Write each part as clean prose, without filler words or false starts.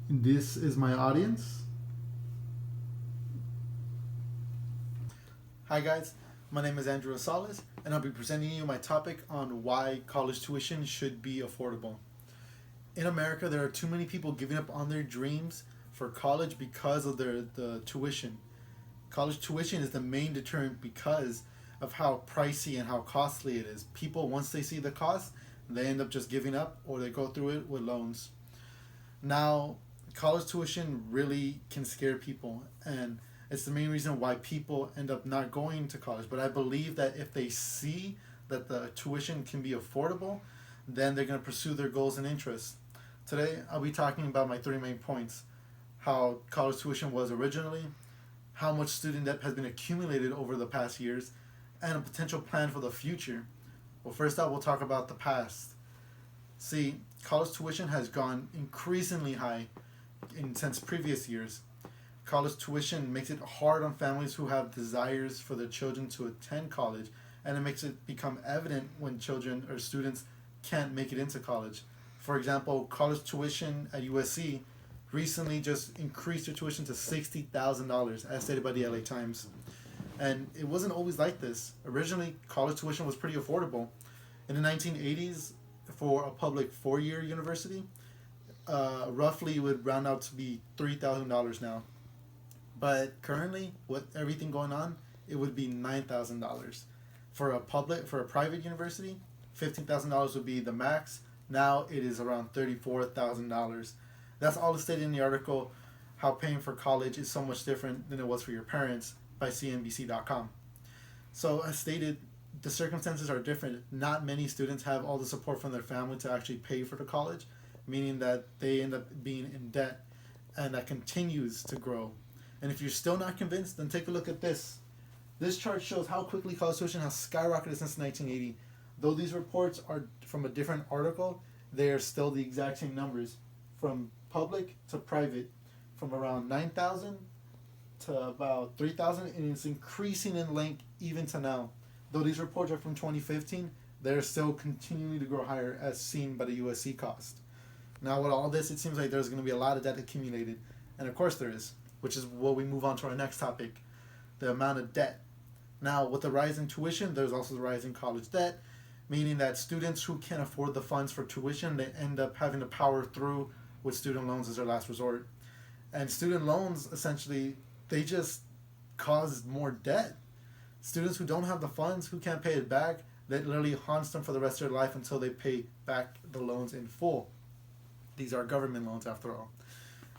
This is my audience. Hi guys, my name is Andrew Rosales, and I'll be presenting you my topic on why college tuition should be affordable. In America, there are too many people giving up on their dreams for college because of the tuition. College tuition is the main deterrent because of how pricey and how costly it is. People, once they see the cost, they end up just giving up or they go through it with loans. Now, college tuition really can scare people, and it's the main reason why people end up not going to college. But I believe that if they see that the tuition can be affordable, then they're going to pursue their goals and interests. Today, I'll be talking about my three main points: how college tuition was originally, how much student debt has been accumulated over the past years, and a potential plan for the future. Well, first out, we'll talk about the past. See, college tuition has gone increasingly high since previous years. College tuition makes it hard on families who have desires for their children to attend college, and it makes it become evident when children or students can't make it into college. For example, college tuition at USC recently just increased their tuition to $60,000, as stated by the LA Times. And it wasn't always like this. Originally, college tuition was pretty affordable. In the 1980s, for a public four-year university, roughly it would round out to be $3,000 now. But currently, with everything going on, it would be $9,000. For a private university, $15,000 would be the max. Now it is around $34,000. That's all stated in the article, How Paying for College is So Much Different Than It Was for Your Parents, by CNBC.com. So, as stated, the circumstances are different. Not many students have all the support from their family to actually pay for the college, meaning that they end up being in debt, and that continues to grow. And if you're still not convinced, then take a look at this. This chart shows how quickly college tuition has skyrocketed since 1980. Though these reports are from a different article, they are still the exact same numbers, from public to private, from around 9,000 to about 3,000, and it's increasing in length even to now. Though these reports are from 2015, they're still continuing to grow higher as seen by the USC cost. Now, with all this, it seems like there's going to be a lot of debt accumulated, and of course there is, which is what we move on to our next topic, the amount of debt. Now, with the rise in tuition, there's also the rise in college debt, meaning that students who can't afford the funds for tuition, they end up having to power through with student loans as their last resort. And student loans, essentially, they just cause more debt. Students who don't have the funds, who can't pay it back, that literally haunts them for the rest of their life until they pay back the loans in full. These are government loans, after all.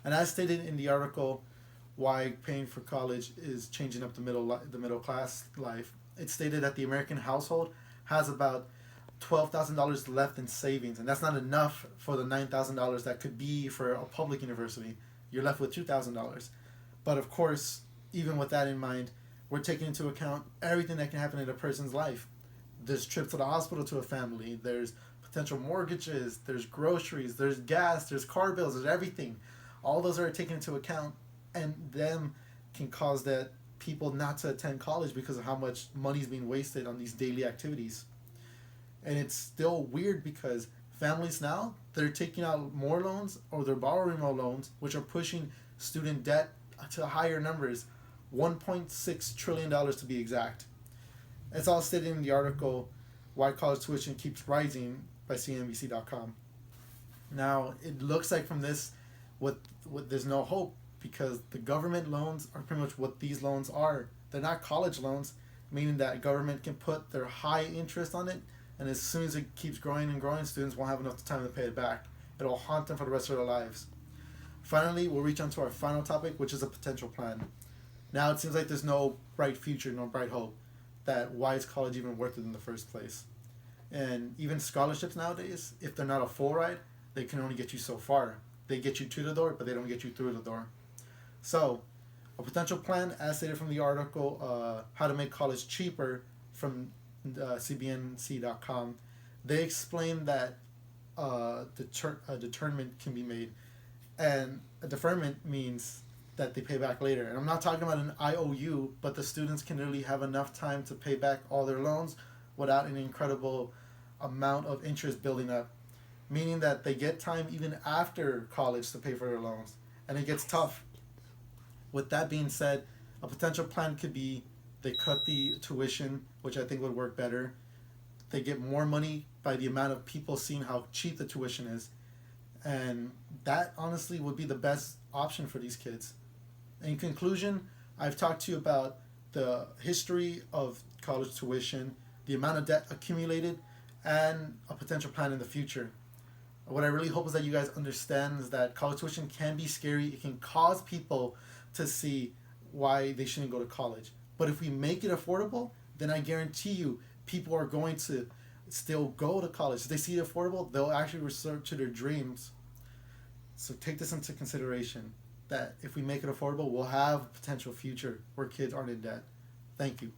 And as stated in the article, Why Paying for College is Changing Up the middle class life, it stated that the American household has about $12,000 left in savings, and that's not enough for the $9,000 that could be for a public university. You're left with $2,000. But of course, even with that in mind, we're taking into account everything that can happen in a person's life. There's trips to the hospital to a family, there's potential mortgages, there's groceries, there's gas, there's car bills, there's everything. All those are taken into account, and them can cause that people not to attend college because of how much money is being wasted on these daily activities. And it's still weird because families now, they're taking out more loans or they're borrowing more loans, which are pushing student debt to higher numbers, $1.6 trillion to be exact. It's all stated in the article, Why College Tuition Keeps Rising, by CNBC.com. Now, it looks like from this, what there's no hope, because the government loans are pretty much what these loans are. They're not college loans, meaning that government can put their high interest on it, and as soon as it keeps growing and growing, students won't have enough time to pay it back. It'll haunt them for the rest of their lives. Finally, we'll reach on to our final topic, which is a potential plan. Now, it seems like there's no bright future, no bright hope, that why is college even worth it in the first place? And even scholarships nowadays, if they're not a full ride, they can only get you so far. They get you to the door, but they don't get you through the door. So, a potential plan, as stated from the article, How to Make College Cheaper, from CBNC.com, they explain that a deterrent can be made. And a deferment means that they pay back later. And I'm not talking about an IOU, but the students can really have enough time to pay back all their loans without an incredible amount of interest building up. meaning that they get time even after college to pay for their loans, and it gets tough. With that being said, a potential plan could be they cut the tuition, which I think would work better. They get more money by the amount of people seeing how cheap the tuition is, and that honestly would be the best option for these kids. In conclusion, I've talked to you about the history of college tuition, the amount of debt accumulated, and a potential plan in the future. What I really hope is that you guys understand is that college tuition can be scary. It can cause people to see why they shouldn't go to college. But if we make it affordable, then I guarantee you people are going to still go to college. If they see it affordable, they'll actually resort to their dreams. So take this into consideration, that if we make it affordable, we'll have a potential future where kids aren't in debt. Thank you.